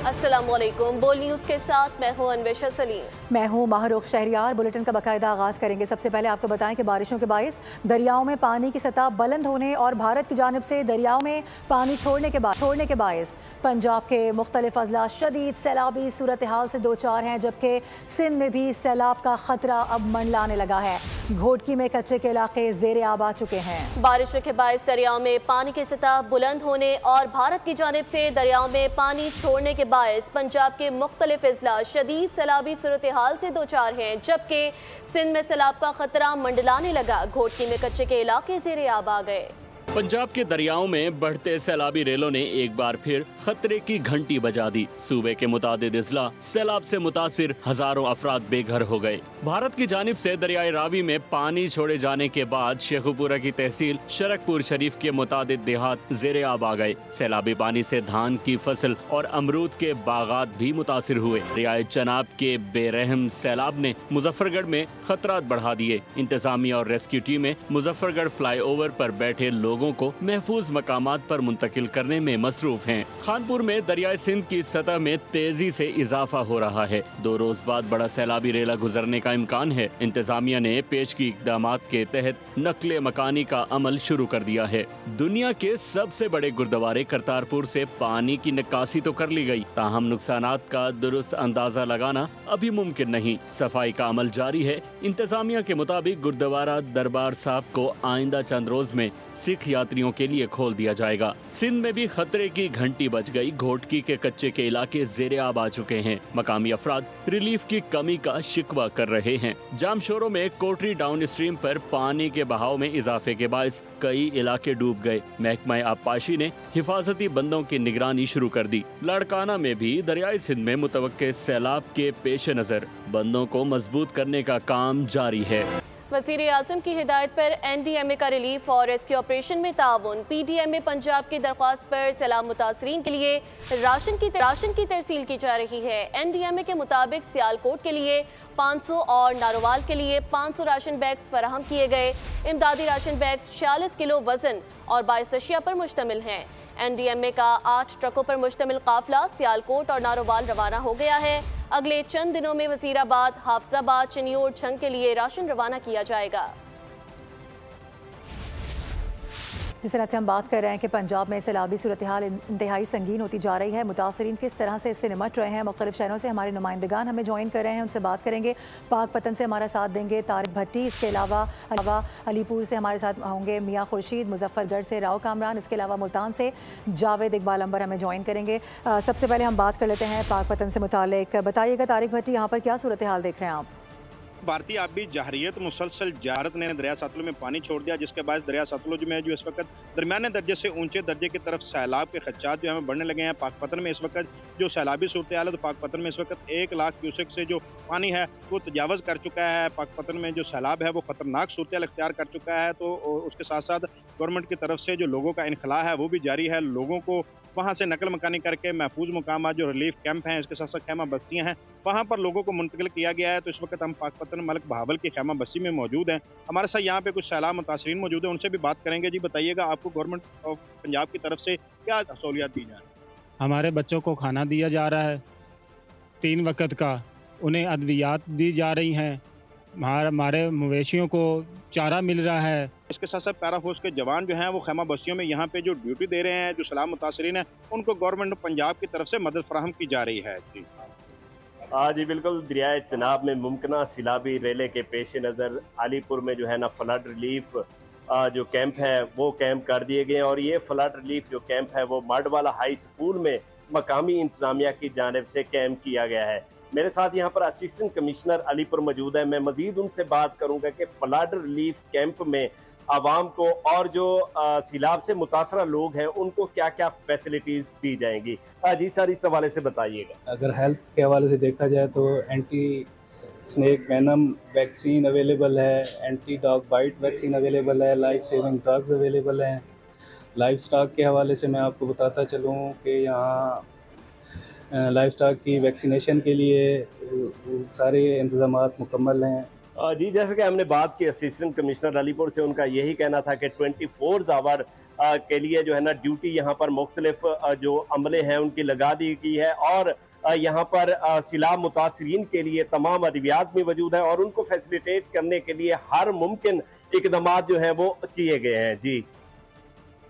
अस्सलामुअलैकुम। बोल न्यूज़ के साथ मैं हूं अन्वेशा सलीम। मैं हूं माहरुख शहरियार। बुलेटिन का बाकायदा आगाज़ करेंगे। सबसे पहले आपको बताएं कि बारिशों के बाइस दरियाओं में पानी की सतह बुलंद होने और भारत की जानिब से दरियाओं में पानी छोड़ने के बाइस पंजाब के मुख्तलिफ अजला शदीद सैलाबी सूरत हाल से दो चार हैं, जबकि सिंध में भी सैलाब का खतरा अब मंडलाने लगा है। घोटकी में कच्चे के इलाके ज़ेरे आब आ चुके हैं। बारिशों के बाइस दरियाओं में पानी की सतह बुलंद होने और भारत की जानिब से दरियाओं में पानी छोड़ने के बाइस पंजाब के मुख्तलिफ अजला शदीद सैलाबी सूरत हाल से दो चार हैं, जबकि सिंध में सैलाब का खतरा मंडलाने लगा। घोटकी में कच्चे के इलाके ज़ेरे आब आ गए। पंजाब के दरियाओं में बढ़ते सैलाबी रेलों ने एक बार फिर खतरे की घंटी बजा दी। सूबे के मुतादिद अजला सैलाब से मुतासिर हजारों अफराद बेघर हो गए। भारत की जानिब से दरियाए रावी में पानी छोड़े जाने के बाद शेखुपुरा की तहसील शरकपुर शरीफ के मुतादिद देहात ज़ेरे आब आ गए। सैलाबी पानी से धान की फसल और अमरूद के बागात भी मुतासिर हुए। रियायत चनाब के बेरहम सैलाब ने मुजफ्फरगढ़ में खतरात बढ़ा दिए। इंतजामिया और रेस्क्यू टीमें मुजफ्फरगढ़ फ्लाई ओवर पर बैठे लोगों को महफूज मकामात पर मुंतकिल करने में मसरूफ हैं। खानपुर में दरियाए सिंध की सतह में तेजी से इजाफा हो रहा है। 2 रोज बाद बड़ा सैलाबी रेला गुजरने का इम्कान है। इंतजामिया ने पेश की इकदामात के तहत नकले मकानी का अमल शुरू कर दिया है। दुनिया के सबसे बड़े गुरुद्वारे करतारपुर से पानी की निकासी तो कर ली गई, ताहम नुकसानात का दुरुस्त अंदाजा लगाना अभी मुमकिन नहीं। सफाई का अमल जारी है। इंतजामिया के मुताबिक गुरुद्वारा दरबार साहब को आइंदा चंद रोज में सिख यात्रियों के लिए खोल दिया जाएगा। सिंध में भी खतरे की घंटी बज गई। घोटकी के कच्चे के इलाके ज़ेरे आब आ चुके हैं। मकामी अफराद रिलीफ की कमी का शिकवा कर रहे हैं। जामशोरों में कोटरी डाउन स्ट्रीम पर पानी के बहाव में इजाफे के बायस कई इलाके डूब गए। महकमा आबपाशी ने हिफाजती बंदों की निगरानी शुरू कर दी। लाड़काना में भी दरियाई सिंध में मुतवक्के सैलाब के पेश नजर बंदों को मजबूत करने का काम जारी है। वज़ीर आज़म की हिदायत पर NDMA का रिलीफ और रेस्क्यू ऑपरेशन में ताउन। PDMA पंजाब की दरख्वास्त पर सैलाब मुतासरीन के लिए राशन की तरसील की जा रही है। NDMA के मुताबिक सियालकोट के लिए 500 और नारोवाल के लिए 500 राशन बैग्स फराहम किए गए। इमदादी राशन बैग्स 46 किलो वजन और 22 अशिया पर मुश्तमिल हैं। NDMA का 8 ट्रकों पर मुश्तमिल काफिला सियालकोट और नारोवाल रवाना हो गया है। अगले चंद दिनों में वजीराबाद, हाफजाबाद, चनियोर, छंग के लिए राशन रवाना किया जाएगा। जिस तरह से हम बात कर रहे हैं कि पंजाब में सैलाबी सूरत हाल इंतहाई संगीन होती जा रही है, मुतासरीन किस तरह से इससे निमट रहे हैं। मुख्तलिफ शहरों से हमारे नुमाइंदगान हमें ज्वाइन कर रहे हैं, उनसे बात करेंगे। पाकपतन से हमारा साथ देंगे तारिक भट्टी, इसके अलावा अलीपुर से हमारे साथ होंगे मियाँ खुर्शीद, मुजफ्फरगढ़ से राव कामरान, इसके अलावा मुल्तान से जावेद इकबाल अंबर हमें ज्वाइन करेंगे। सबसे पहले हम बात कर लेते हैं पाकपतन से मुतालिक। बताइएगा तारिक भट्टी, यहाँ पर क्या सूरत हाल देख रहे हैं आप? भारतीय आबी जहरियत मुसलसल जारत ने दरिया सतलुज में पानी छोड़ दिया, जिसके बाद दरिया सतलुज में जो इस वक्त दरमियाने दर्जे से ऊंचे दर्जे की तरफ सैलाब के खदशात जो हमें बढ़ने लगे हैं। पाकपतन में इस वक्त जो सैलाबी सूरत हाल है, तो पाकपतन में इस वक्त 1 लाख क्यूसेक से जो पानी है वो तजावज़ कर चुका है। पाकपतन में जो सैलाब है वो खतरनाक सूरत हाल इख्तियार कर चुका है। तो उसके साथ साथ गवर्नमेंट की तरफ से जो लोगों का इनखला है वो भी जारी है। लोगों को वहाँ से नकल मकानी करके महफूज मुकाम जो रिलीफ कैंप हैं, इसके साथ साथ खैमा बस्तियाँ हैं, वहाँ पर लोगों को मुंतकिल किया गया है। तो इस वक्त हम पाकपतन मलिक बहावल की खैमा बस्ती में मौजूद हैं। हमारे साथ यहाँ पे कुछ सैलाब मुतासरीन मौजूद हैं, उनसे भी बात करेंगे। जी बताइएगा, आपको गवर्नमेंट ऑफ पंजाब की तरफ से क्या सहूलियात दी जा रही है? हमारे बच्चों को खाना दिया जा रहा है 3 वक्त का, उन्हें अद्वियात दी जा रही हैं, हमारे मवेशियों को चारा मिल रहा है। इसके साथ साथ पैरा फोर्स के जवान जो हैं वो खैमा बस्तियों में यहाँ पे जो ड्यूटी दे रहे हैं, जो सैलाब मुतासरीन हैं, उनको गवर्नमेंट ऑफ पंजाब की तरफ से मदद फराहम की जा रही है। जी बिल्कुल, दरियाए चनाब में मुमकिन सैलाबी रेले के पेश नज़र अलीपुर में जो है ना फ्लड रिलीफ जो कैंप है वो कैंप कर दिए गए हैं। और ये फ्लड रिलीफ जो कैंप है वो मडवाला हाई स्कूल में मकामी इंतजामिया की जानिब से कैंप किया गया है। मेरे साथ यहाँ पर असिस्टेंट कमिश्नर अलीपुर मौजूद है। मैं मजीद उनसे बात करूँगा कि फ्लड रिलीफ कैंप में आवाम को और जो सैलाब से मुतासरा लोग हैं उनको क्या क्या फैसिलिटीज दी जाएंगी। जी सर, इस हवाले से बताइएगा। अगर हेल्थ के हवाले से देखा जाए तो anti snake venom vaccine available है, anti dog bite vaccine available है, लाइफ सेविंग ड्रग्स अवेलेबल हैं। लाइफ स्टॉक के हवाले से मैं आपको बताता चलूँ कि यहाँ लाइफ स्टॉक की वैक्सीनेशन के लिए सारे इंतजाम मुकम्मल हैं। जी जैसे कि हमने बात की असिस्टेंट कमिश्नर अलीपुर से, उनका यही कहना था कि 24 आवर के लिए जो है ना ड्यूटी यहाँ पर मुख्तलिफ जो अमले हैं उनकी लगा दी गई है और यहाँ पर सैलाब मुतासरीन के लिए तमाम अद्वियात भी मौजूद है और उनको फैसिलिटेट करने के लिए हर मुमकिन इकदाम जो है वो किए गए हैं। जी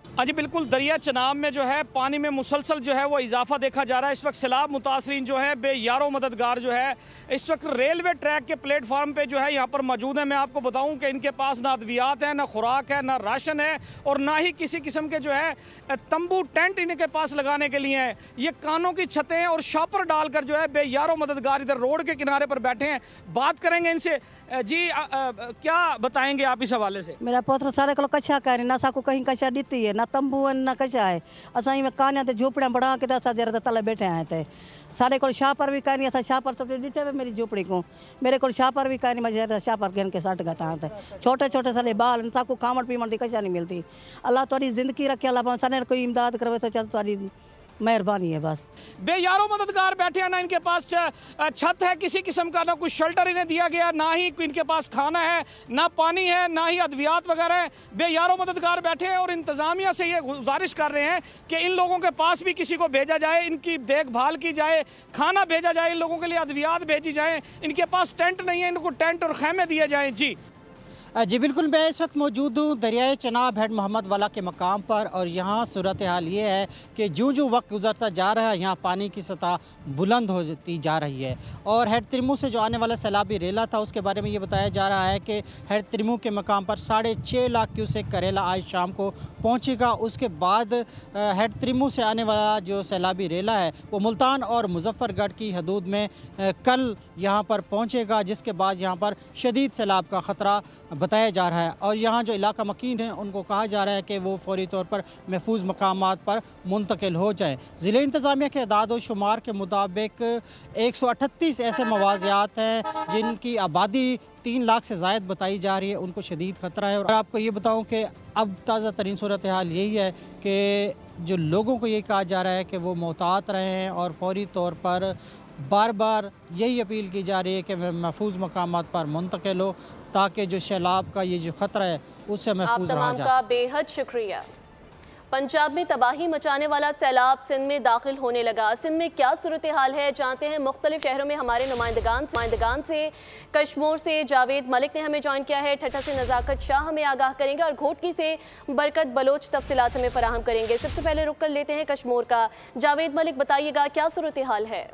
हाँ जी बिल्कुल, दरिया चनाब में जो है पानी में मुसलसल जो है वो इजाफा देखा जा रहा है। इस वक्त सैलाब मुतासरीन जो है बेयारो मददगार जो है इस वक्त रेलवे ट्रैक के प्लेटफार्म पे जो है यहाँ पर मौजूद है। मैं आपको बताऊं कि इनके पास ना अद्वियात है, ना खुराक है, ना राशन है और ना ही किसी किस्म के जो है तंबू टेंट इनके पास लगाने के लिए हैं। ये कानों की छतें और शॉपर डालकर जो है बेयारो मददगार इधर रोड के किनारे पर बैठे हैं। बात करेंगे इनसे। जी क्या बताएंगे आप इस हवाले से? मेरा पोत्र सारे को कच्चा करे ना, साको कहीं कच्चा दी है ना तंबू ना कच्चा है। असा कान्या ते झोपड़ियां बना के असा जरा तले बैठे आए थे। सारे को शापर भी कहनी असा शापर तो दिते हुए मेरी झोपड़ी को मेरे को शापर भी कहनी मैं शापर घेन के सट गया था। छोटे छोटे सारे बाल साको खावण पीवण की कच्चा नहीं मिलती। अल्लाह तुहारी जिंदगी रखे, अल्लाह सारे कोई इमदाद करे तो तुहारी मेहरबानी है। बस बेयारो मददगार बैठे हैं, ना इनके पास छत है किसी किस्म का, ना कुछ शेल्टर इन्हें दिया गया, ना ही इनके पास खाना है, ना पानी है, ना ही अद्वियात वगैरह है। बेयारो मददगार बैठे हैं और इंतज़ामिया से ये गुजारिश कर रहे हैं कि इन लोगों के पास भी किसी को भेजा जाए, इनकी देखभाल की जाए, खाना भेजा जाए, इन लोगों के लिए अद्वियात भेजी जाए। इनके पास टेंट नहीं है, इनको टेंट और खैमे दिए जाएँ। जी बिल्कुल, मैं इस वक्त मौजूद हूँ दरियाए चनाब हेड मोहम्मद वाला के मकाम पर और यहाँ सूरत हाल ये है कि जो वक्त गुजरता जा रहा है यहाँ पानी की सतह बुलंद होती जा रही है। और हेड त्रिमू से जो आने वाला सैलाबी रेला था उसके बारे में ये बताया जा रहा है कि हेड त्रिमू के मकाम पर 6.5 लाख क्यूसेक करेला आज शाम को पहुँचेगा। उसके बाद हेड त्रिमू से आने वाला जो सैलाबी रेला है वो मुल्तान और मुजफ्फरगढ़ की हदूद में कल यहाँ पर पहुँचेगा, जिसके बाद यहाँ पर शदीद सैलाब का ख़तरा बताया जा रहा है। और यहाँ जो इलाका मकीन है उनको कहा जा रहा है कि वो फौरी तौर पर महफूज मकामात पर मुंतकिल हो जाए। ज़िले इंतज़ामिया के अदाद व शुमार के मुताबिक 138 ऐसे मवाज़ियात हैं जिनकी आबादी 3 लाख से ज़ायद बताई जा रही है, उनको शदीद ख़तरा है। और आपको ये बताऊँ कि अब ताज़ा तरीन सूरत हाल यही है कि जो लोगों को ये कहा जा रहा है कि वो मोहतात रहें और फौरी तौर पर बार बार यही अपील की जा रही है कि महफूज मकामात पर मुंतकिल हो ताकि जो सैलाब का ये जो ख़तरा है उससे महफूज रहा जा। का बेहद शुक्रिया। पंजाब में तबाही मचाने वाला सैलाब सिंध में दाखिल होने लगा। सिंध में क्या सूरत हाल है जानते हैं मुख्तलिफ शहरों में हमारे नुमाइंदगान से। कश्मीर से जावेद मलिक ने हमें ज्वाइन किया है, ठट्ठा से नज़ाकत शाह हमें आगाह करेंगे और घोटकी से बरकत बलोच तफसीलात हमें फराहम करेंगे। सबसे पहले रुक कर लेते हैं कश्मीर का। जावेद मलिक बताइएगा क्या सूरत हाल है?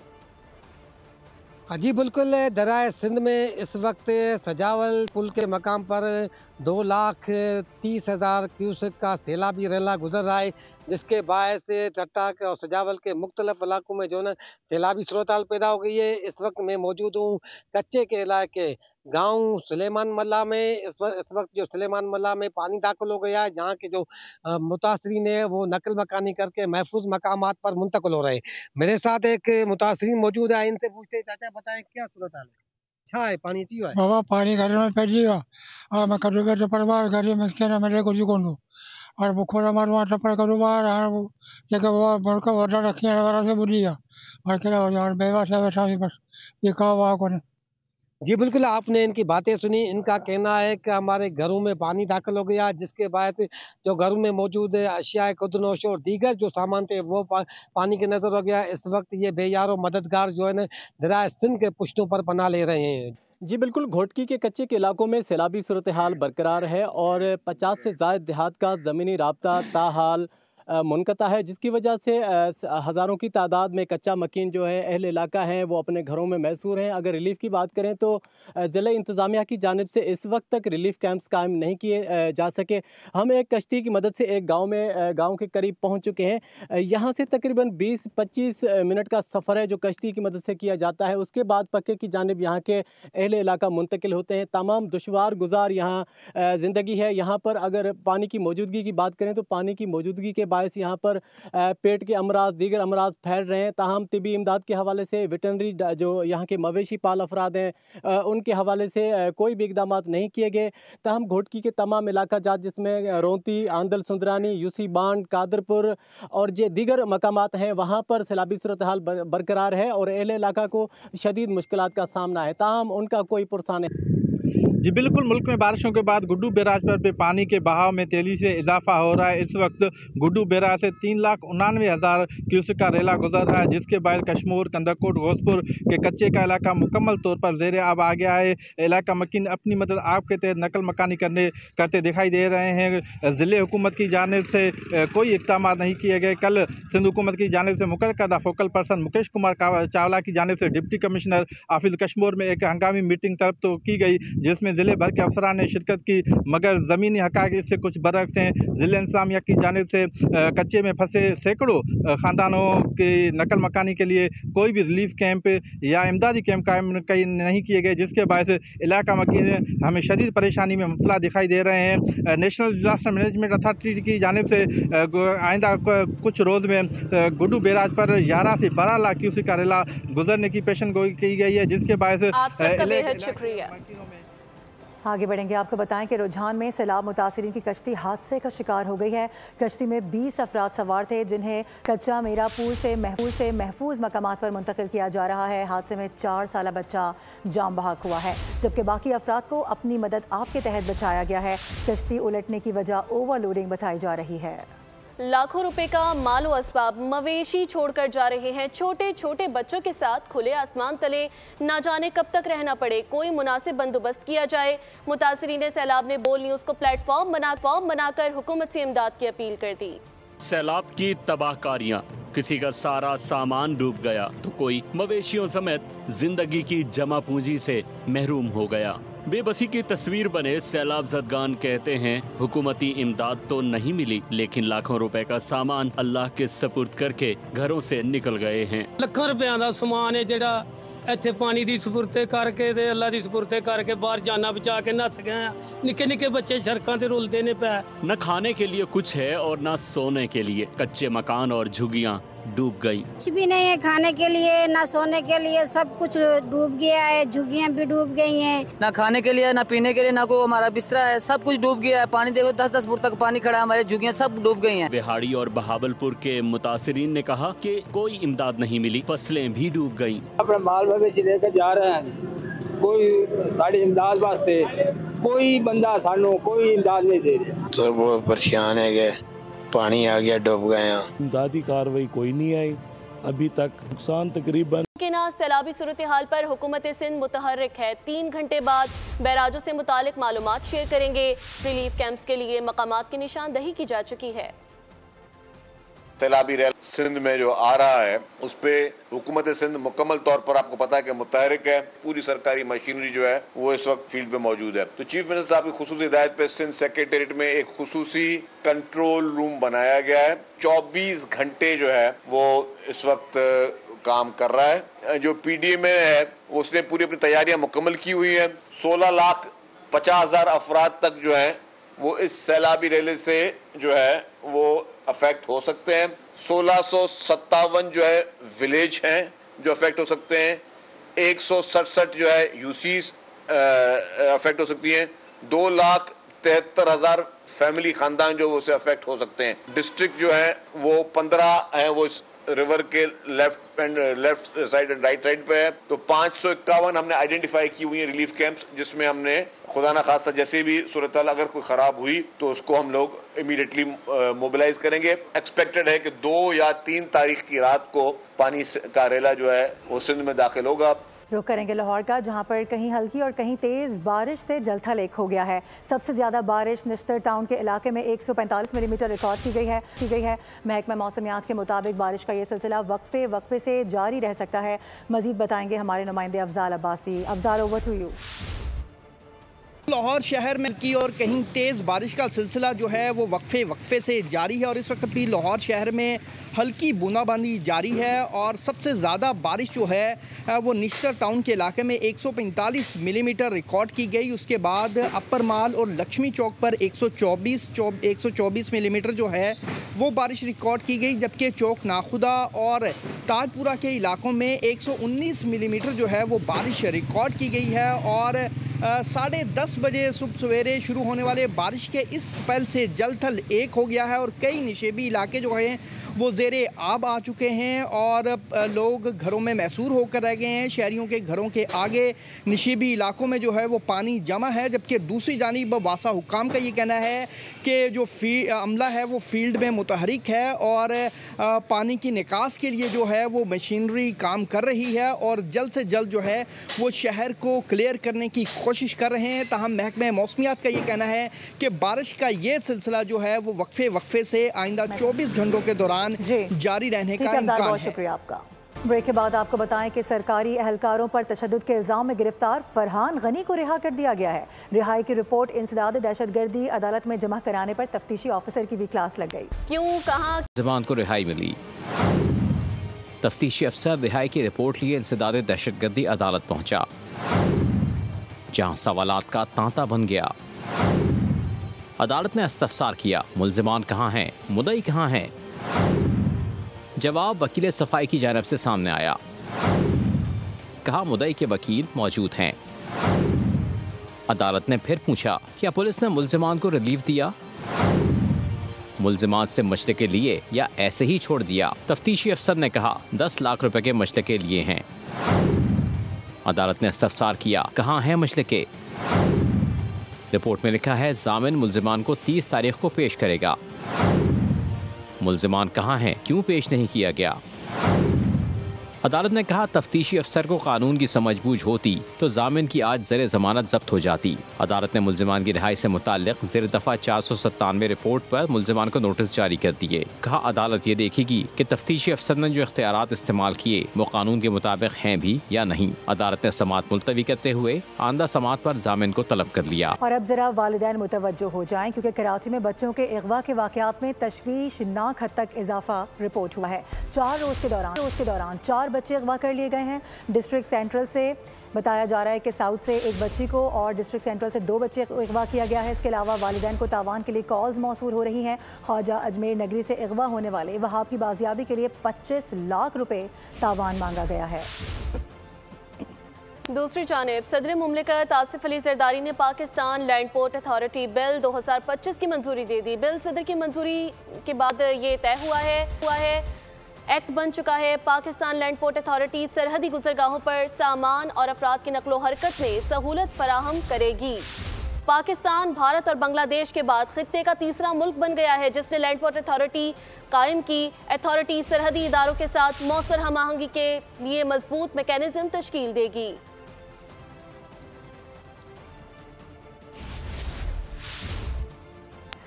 जी बिल्कुल, दरियाए सिंध में इस वक्त सजावल पुल के मकाम पर 2,30,000 क्यूसेक का सैलाबी रेला गुजर रहा है, जिसके बायस ठट्ठा और सजावल के मुख्तलिफ इलाकों में जो है सैलाबी सूरत हाल पैदा हो गई है। इस वक्त मैं मौजूद हूँ कच्चे के इलाके गांव सुलेमान मल्ला में। इस वक्त जो सुलेमान मल्ला में पानी दाखिल हो गया है, जहाँ के जो मुतासरीन है वो नकल मकानी करके महफूज मकामात पर मुंतकिल हो रहे हैं। मेरे साथ एक मुतासरीन मौजूद है, इनसे पूछते चाचा बताएं क्या सूरत हाल है? अच्छा है पानी चाहिए है बाबा, पानी घर में पहुंचेगा और मैं करूँगा तो परिवार घर में क्या मेरे को जी कौन और वो खोला मारूँ टप्पड़ करूँ बाहर जगह वो बड़का ऑर्डर रखिए वगैरह से बोलिएगा और क्या और बेवा से बैठा बस ये कहा वहाँ को। जी बिल्कुल, आपने इनकी बातें सुनी। इनका कहना है कि हमारे घरों में पानी दाखिल हो गया, जिसके बाद जो घरों में मौजूद अशिया खुदनोश और दीगर जो सामान थे वो पानी के नजर हो गया। इस वक्त ये बेयारो मददगार जो है ना दरियाए सिंध के पुश्तों पर पनाह ले रहे हैं। जी बिल्कुल, घोटकी के कच्चे के इलाकों में सैलाबी सूरत हाल बरकरार है और 50 से ज़ायद देहात का ज़मीनी राब्ता ताहाल मुनक़ता है, जिसकी वजह से हज़ारों की तादाद में कच्चा मकीन जो है अहल इलाका हैं वो अपने घरों में मैसूर हैं। अगर रिलीफ़ की बात करें तो ज़िला इंतज़ामिया की जानिब से इस वक्त तक रिलीफ़ कैंप्स कायम नहीं किए जा सके। हम एक कश्ती की मदद से एक गाँव के करीब पहुँच चुके हैं। यहाँ से तकरीबन 20-25 मिनट का सफ़र है जो कश्ती की मदद से किया जाता है। उसके बाद पक्के की जानिब यहाँ के अहल इलाका मुंतकिल होते हैं। तमाम दुशवार गुजार यहाँ ज़िंदगी है। यहाँ पर अगर पानी की मौजूदगी की बात करें तो पानी की मौजूदगी के बायस यहाँ पर पेट के अमराज दीगर अमराज फैल रहे हैं। ताहम तिबी इमदाद के हवाले से वेटनरी जो यहाँ के मवेशी पाल अफराद हैं उनके हवाले से कोई भी इकदाम नहीं किए गए। ताहम घोटकी के तमाम इलाका जात जिसमें रोंती, आंदल सुंदरानी, यूसी बांड, कादरपुर और जो दीगर मकामात हैं वहाँ पर सैलाबी सूरत हाल बरकरार है और अहले इलाका को शदीद मुश्किलात का सामना है। ताहम उनका कोई पुरसान जी बिल्कुल, मुल्क में बारिशों के बाद गुड्डू बैराज पर भी पानी के बहाव में तेजी से इजाफा हो रहा है। इस वक्त गुड्डू बैराज से 3,99,000 क्यूसेक का रेला गुजर रहा है, जिसके बाद कश्मीर, कंदरकोट, घोसपुर के कच्चे का इलाका मुकम्मल तौर पर ज़ेर आब आ गया है। इलाका मकीन अपनी मदद आप के तहत नकल मकानी करते दिखाई दे रहे हैं। ज़िले हुकूमत की जानिब से कोई इक़दाम नहीं किए गए। कल सिंध हुकूमत की जानिब से मुकर्रर करदा फोकल पर्सन मुकेश कुमार चावला की जानिब से डिप्टी कमिश्नर ऑफिस कश्मीर में एक हंगामी मीटिंग तरफ तो की गई, जिसमें ज़िले भर के अफसरान ने शिरकत की, मगर ज़मीनी हक़ाइक़ इससे कुछ बरअक्स हैं। ज़िले इंतज़ामिया की जानिब से कच्चे में फंसे सैकड़ों ख़ानदानों की नकल मकानी के लिए कोई भी रिलीफ कैंप या इमदादी कैंप कायम नहीं किए गए, जिसके बायस इलाका मकीन हमें शदीद परेशानी में मुब्तला दिखाई दे रहे हैं। नेशनल डिजास्टर मैनेजमेंट अथॉरिटी की जानिब से आइंदा कुछ रोज़ में गुड्डू बैराज पर 11 से 12 लाख क्यूसेक का रेला गुजरने की पेशन गोई की गई है, जिसके बायस शुक्रिया। आगे बढ़ेंगे, आपको बताएं कि रुझान में सैलाब मुतासिरीन की कश्ती हादसे का शिकार हो गई है। कश्ती में 20 अफराद सवार थे, जिन्हें कच्चा मीरापुर से महफूज मकामात पर मुंतकिल किया जा रहा है। हादसे में 4 साला बच्चा जाम बहक हुआ है, जबकि बाकी अफराद को अपनी मदद आप के तहत बचाया गया है। कश्ती उलटने की वजह ओवरलोडिंग बताई जा रही है। लाखों रुपए का मालो असबाब मवेशी छोड़कर जा रहे हैं। छोटे छोटे बच्चों के साथ खुले आसमान तले ना जाने कब तक रहना पड़े, कोई मुनासिब बंदोबस्त किया जाए। मुतासिरीन सैलाब ने बोल न्यूज़ को प्लेटफॉर्म बनाकर हुकूमत से इमदाद की अपील कर दी। सैलाब की तबाहकारियां, किसी का सारा सामान डूब गया तो कोई मवेशियों समेत जिंदगी की जमा पूंजी से महरूम हो गया। बेबसी की तस्वीर बने सैलाब ज़दगान कहते हैं, हुकूमती इमदाद तो नहीं मिली, लेकिन लाखों रुपए का सामान अल्लाह के सपुर्द करके घरों से निकल गए हैं। ਲੱਖਾਂ ਰੁਪਿਆਂ ਦਾ ਸਮਾਨ ਹੈ ਜਿਹੜਾ ਇੱਥੇ ਪਾਣੀ ਦੀ ਸਪੁਰਤੇ ਕਰਕੇ ਤੇ ਅੱਲਾ ਦੀ ਸਪੁਰਤੇ ਕਰਕੇ ਬਾਹਰ ਜਾਨਾਂ ਬਚਾ ਕੇ ਨੱਸ ਗਏ ਆ। ਨਿੱਕੇ ਨਿੱਕੇ ਬੱਚੇ ਸੜਕਾਂ ਤੇ ਰੁਲਦੇ ਨੇ ਪਏ। न खाने के लिए कुछ है और न सोने के लिए। कच्चे मकान और झुग्गियां डूब गई। कुछ भी नहीं है खाने के लिए, ना सोने के लिए, सब कुछ डूब गया है। झुग्गियां भी डूब गई हैं। ना खाने के लिए, ना पीने के लिए, ना कोई हमारा बिस्तरा है, सब कुछ डूब गया है। पानी देखो 10-10 फुट तक पानी खड़ा है, हमारे झुग्गियां सब डूब गई हैं। बिहाड़ी और बहावलपुर के मुतासिरीन ने कहा कि कोई इमदाद नहीं मिली, फसलें भी डूब गयी। अपना माल मवेशी लेकर जा रहे हैं, कोई साड़ी इमदाद वास्ते कोई बंदा सानू कोई इमदाद नहीं दे रहा। सब बहुत परेशान है गए, पानी आ गया, डूब गए। इमदादी कार्रवाई कोई नहीं आई अभी तक। नुकसान तकरीबन सैलाबी सूरत हाल पर हुकूमत सिंध मुतहर्रिक है। 3 घंटे बाद बैराजों से मुतालिक मालूमात शेयर करेंगे। रिलीफ कैंप्स के लिए मकामात की निशानदही की जा चुकी है। सैलाबी रेल सिंध में जो आ रहा है उस पे हुकूमत सिंध मुकम्मल तौर पर आपको पता है कि मुतहरिक है। पूरी सरकारी मशीनरी जो है वो इस वक्त फील्ड पे मौजूद है। तो चीफ मिनिस्टर साहब की खुसूसी हिदायत पे सिंध सेक्रेटेरिएट में एक खुसूसी कंट्रोल रूम बनाया गया है। 24 घंटे जो है वो इस वक्त काम कर रहा है। जो PDA में है उसने पूरी अपनी तैयारियां मुकम्मल की हुई है। 16,50,000 अफराद तक जो है वो इस सैलाबी रेले से जो है वो अफेक्ट हो सकते हैं। 1657 जो है विलेज हैं जो अफेक्ट हो सकते हैं। 167 जो है यूसीज अफेक्ट हो सकती हैं। 2,73,000 फैमिली खानदान जो उससे अफेक्ट हो सकते हैं। डिस्ट्रिक्ट जो है वो 15 है, वो इस रिवर के left side and right side पे है। तो 551 हमने आइडेंटिफाई की हुई है रिलीफ कैंप्स, जिसमें हमने खुदा ना खास्ता जैसे भी सूरत हाल अगर कोई खराब हुई तो उसको हम लोग इमीडिएटली मोबिलाइज करेंगे। एक्सपेक्टेड है कि 2 या 3 तारीख की रात को पानी का रेला जो है वो सिंध में दाखिल होगा। रुख करेंगे लाहौर का, जहां पर कहीं हल्की और कहीं तेज़ बारिश से जलथल एक हो गया है। सबसे ज़्यादा बारिश निश्तर टाउन के इलाके में 145 मिलीमीटर रिकॉर्ड की गई है। महकमा मौसमियात के मुताबिक बारिश का ये सिलसिला वक्फे से जारी रह सकता है। मज़ीद बताएंगे हमारे नुमाइंदे Afzal Abbasi. Afzal, over to you. Lahore शहर में की और कहीं तेज़ बारिश का सिलसिला जो है वो वक्फे से जारी है और इस वक्त भी लाहौर शहर में हल्की बूंदाबांदी जारी है। और सबसे ज़्यादा बारिश जो है वो निश्तर टाउन के इलाके में 145 मिलीमीटर रिकॉर्ड की गई। उसके बाद अपर माल और लक्ष्मी चौक पर 124 मिलीमीटर जो है वो बारिश रिकॉर्ड की गई, जबकि चौक नाखुदा और ताजपुरा के इलाकों में 119 मिलीमीटर जो है वो बारिश रिकॉर्ड की गई है। और 10:30 बजे सुबह सवेरे शुरू होने वाले बारिश के इस स्पेल से जल थल एक हो गया है और कई निशेबी इलाके जो हैं वो ज़ेरे आब आ चुके हैं और लोग घरों में महसूर होकर रह गए हैं। शहरियों के घरों के आगे निशेबी इलाकों में जो है वो पानी जमा है, जबकि दूसरी जानिब वासा हुकाम का ये कहना है कि जो अमला है वो फील्ड में मुतहरिक है और पानी की निकास के लिए जो है वो मशीनरी काम कर रही है और जल्द से जल्द जो है वो शहर को क्लियर करने की कोशिश कर रहे हैं। ताहम महकमे मौसमियात का ये कहना है कि बारिश का ये सिलसिला जो है वो वक्फे से आइंदा 24 घंटों के दौरान जारी रहने का इम्कान है। बहुत शुक्रिया आपका। ब्रेक के बाद आपको बताएं कि सरकारी एहलकारों पर तशद्दुद के इल्जाम में गिरफ्तार फरहान गनी को रिहा कर दिया गया है। रिहाई की रिपोर्ट इंसदाद दहशतगर्दी अदालत में जमा कराने पर तफ्तीशी ऑफिसर की भी क्लास लग गई। क्यों, कहां जमान को रिहाई मिली? तफ्तीशी अफसर रिहाई की रिपोर्ट लिए इंसदाद दहशतगर्दी अदालत पहुंचा, जहां सवालात का तांता बन गया। अदालत ने इस्तफसार किया, मुल्जिमान कहाँ हैं, मुद्दई कहाँ हैं? जवाब वकील सफाई की जानिब से सामने आया। कहा मुद्दई के वकील मौजूद हैं। अदालत ने फिर पूछा, क्या पुलिस ने मुल्जिमान को रिलीफ दिया? मुल्जिमान से मशले के लिए या ऐसे ही छोड़ दिया? तफ्तीशी अफसर ने कहा 10 लाख रुपए के मशले के लिए हैं। अदालत ने इस्तफसार किया, कहाँ हैं मशले के? रिपोर्ट में लिखा है जामिन मुल्जिमान को 30 तारीख को पेश करेगा। मुल्जिमान कहाँ हैं, क्यों पेश नहीं किया गया? अदालत ने कहा तफ्तीशी अफसर को कानून की समझबूझ होती तो जामिन की आज ज़ेर ज़मानत जब्त हो जाती। अदालत ने मुल्जिमान की रिहाई से मुताल्लिक़ ज़ेर दफ़ा 497 रिपोर्ट पर मुल्जिमान को नोटिस जारी कर दिए। कहा अदालत ये देखेगी कि तफ्तीशी अफसर ने जो इख्तियारात इस्तेमाल किए वो कानून के मुताबिक हैं भी या नहीं। अदालत ने समाअत मुलतवी करते हुए आंदा समाअत पर जामिन को तलब कर लिया। और अब जरा वालिदैन मुतवज्जो हो जाएं क्योंकि कराची में बच्चों के अगवा के वाक़यात में तशवीशनाक हद तक इजाफा रिपोर्ट हुआ है। 4 रोज़ के दौरान 4 बच्चे अगवा कर लिए गए हैं। डिस्ट्रिक्ट सेंट्रल से बताया जा रहा है कि साउथ से एक बच्ची को और डिस्ट्रिक्ट सेंट्रल से 2 बच्चे अगवा किया गया है। इसके अलावा वालिदैन को तावान के लिए कॉल्स मौसूल हो रही हैं। ख्वाजा अजमेर नगरी से अगवा होने वाले वहाब की बाजियाबी के लिए 25 लाख रुपए तावान मांगा गया है। दूसरी जानिब सदर मुमलिकत आसिफ अली जरदारी ने Pakistan land port authority bill 2025 की मंजूरी दे दी। बिल सदर की मंजूरी के बाद ये तय हुआ है एक्ट बन चुका है। पाकिस्तान लैंड पोर्ट अथॉरिटी सरहदी गुजरगाहों पर सामान और अफराद की नकलो हरकत में सहूलत फराहम करेगी। पाकिस्तान भारत और बांग्लादेश के बाद खित्ते का तीसरा मुल्क बन गया है जिसने लैंड पोर्ट अथॉरिटी कायम की। अथॉरिटी सरहदी इदारों के साथ मौसर हमआहंगी के लिए मजबूत मैकेनिज्म तश्कील देगी।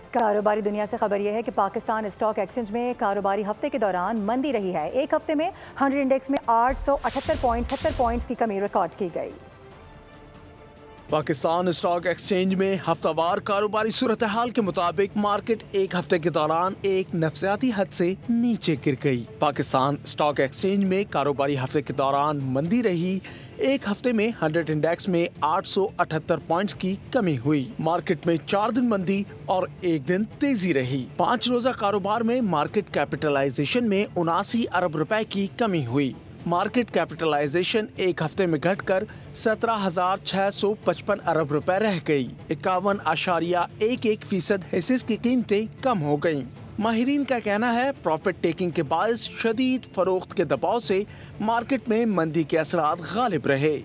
कारोबारी दुनिया से खबर यह है कि पाकिस्तान स्टॉक एक्सचेंज में कारोबारी हफ्ते के दौरान मंदी रही है। एक हफ्ते में 100 इंडेक्स में 878 पॉइंट्स की कमी रिकॉर्ड की गई। पाकिस्तान स्टॉक एक्सचेंज में हफ्तावार कारोबारी सूरत हाल के मुताबिक मार्केट एक हफ्ते के दौरान एक नफसियाती हद से नीचे गिर गई। पाकिस्तान स्टॉक एक्सचेंज में कारोबारी हफ्ते के दौरान मंदी रही। एक हफ्ते में 100 इंडेक्स में 878 पॉइंट्स की कमी हुई। मार्केट में 4 दिन मंदी और 1 दिन तेजी रही। 5 रोजा कारोबार में मार्केट कैपिटलाइजेशन में 79 अरब रुपए की कमी हुई। मार्केट कैपिटलाइजेशन एक हफ्ते में घटकर 17,655 अरब रुपए रह गई। 51.11% हिस्से की कीमतें कम हो गयी। माहिरीन का कहना है प्रॉफिट टेकिंग के बायस शदीद फरोख्त के दबाव से मार्केट में मंदी के असरात गालिब रहे।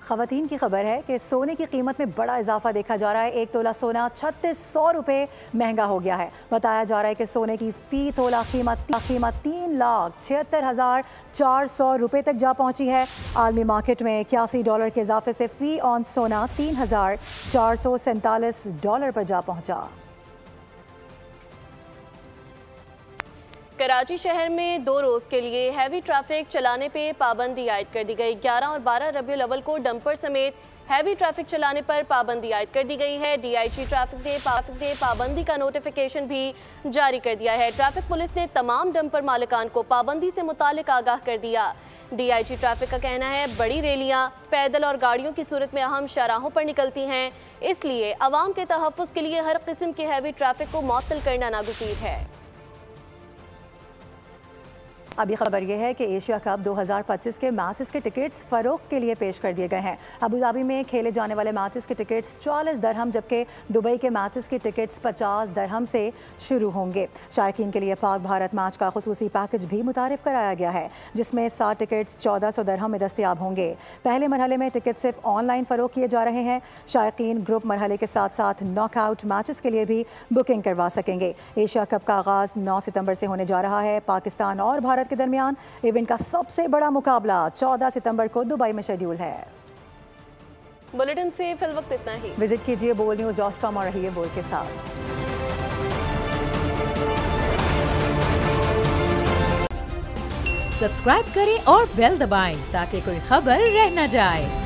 खवातीन की खबर है कि सोने की कीमत में बड़ा इजाफा देखा जा रहा है। 1 तोला सोना 3600 रुपए महंगा हो गया है। बताया जा रहा है कि सोने की फी तोला कीमत 3,76,400 रुपए तक जा पहुंची है। आलमी मार्केट में $81 के इजाफे से फी ऑन सोना $3,447 पर जा पहुंचा। कराची शहर में 2 रोज़ के लिए हैवी ट्रैफिक चलाने पे पाबंदी आयद कर दी गई। 11 और 12 रबीउल अव्वल को डंपर समेत हैवी ट्रैफिक चलाने पर पाबंदी आयद कर दी गई है। DIG ट्रैफिक ने पाबंदी का नोटिफिकेशन भी जारी कर दिया है। ट्रैफिक पुलिस ने तमाम डंपर मालिकान को पाबंदी से मुतालिक आगाह कर दिया। DIG ट्रैफिक का कहना है बड़ी रैलियां पैदल और गाड़ियों की सूरत में अहम शाहराहों पर निकलती हैं, इसलिए अवाम के तहफ़्फ़ुज़ के लिए हर किस्म के हैवी ट्रैफिक को मुअत्तल करना नागुज़ीर है। अभी खबर यह है कि एशिया कप 2025 के मैचेस के टिकट्स फरोख्त के लिए पेश कर दिए गए हैं। अबू धाबी में खेले जाने वाले मैचेस के टिकट्स 40 दरहम, जबकि दुबई के मैचेस के टिकट्स 50 दरहम से शुरू होंगे। शायकीन के लिए पाक भारत मैच का खुसूसी पैकेज भी मुतारिफ कराया गया है, जिसमें 60 टिकट्स 1400 दरहम में दस्तयाब होंगे। पहले मरहले में टिकट सिर्फ ऑनलाइन फरोख्त किए जा रहे हैं। शायकीन ग्रुप मरहले के साथ साथ नॉकआउट मैचेस के लिए भी बुकिंग करवा सकेंगे। एशिया कप का आगाज 9 सितंबर से होने जा रहा है। पाकिस्तान और भारत के दरमियान इवेंट का सबसे बड़ा मुकाबला 14 सितंबर को दुबई में शेड्यूल है। बुलेटिन से फिल वक्त इतना ही। विजिट कीजिए boldnews.com और रहिए बोल के साथ। सब्सक्राइब करें और बेल दबाएं ताकि कोई खबर रह न जाए।